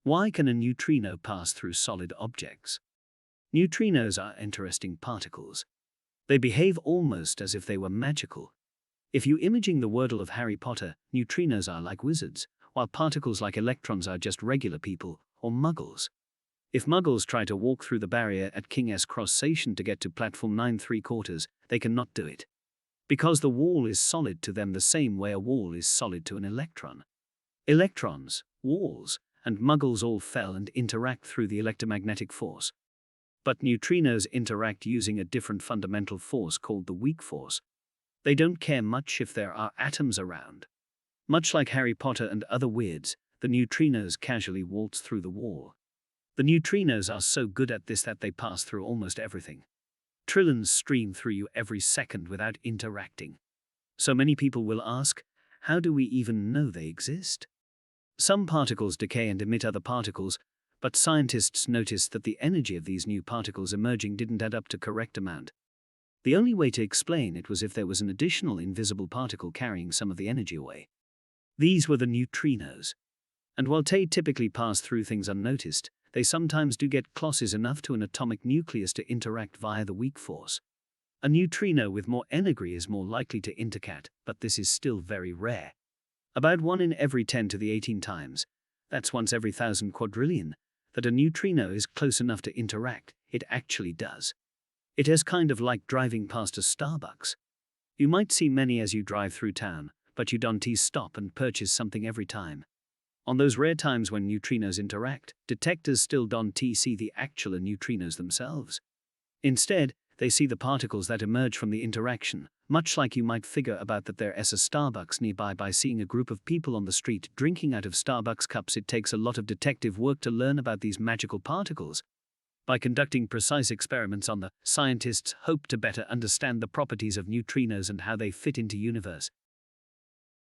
Why can a neutrino pass through solid objects? Neutrinos are interesting particles. They behave almost as if they were magical. If you imaging the Wordle of Harry Potter, neutrinos are like wizards, while particles like electrons are just regular people, or muggles. If muggles try to walk through the barrier at King's Cross Station to get to platform 9¾ they cannot do it. Because the wall is solid to them the same way a wall is solid to an electron. Electrons, walls, and muggles all fell and interact through the electromagnetic force. But neutrinos interact using a different fundamental force called the weak force. They don't care much if there are atoms around. Much like Harry Potter and other weirds, the neutrinos casually waltz through the wall. The neutrinos are so good at this that they pass through almost everything. Trillions stream through you every second without interacting. So many people will ask, how do we even know they exist? Some particles decay and emit other particles, but scientists noticed that the energy of these new particles emerging didn't add up to correct amount. The only way to explain it was if there was an additional invisible particle carrying some of the energy away. These were the neutrinos. And while they typically pass through things unnoticed, they sometimes do get close enough to an atomic nucleus to interact via the weak force. A neutrino with more energy is more likely to interact, but this is still very rare. About 1 in every 10 to the 18 times, that's once every 1,000 quadrillion, that a neutrino is close enough to interact, it actually does. It is kind of like driving past a Starbucks. You might see many as you drive through town, but you don't stop and purchase something every time. On those rare times when neutrinos interact, detectors still don't see the actual neutrinos themselves. Instead, they see the particles that emerge from the interaction, much like you might figure about that there is a Starbucks nearby by seeing a group of people on the street drinking out of Starbucks cups. It takes a lot of detective work to learn about these magical particles. By conducting precise experiments on them, scientists hope to better understand the properties of neutrinos and how they fit into the universe.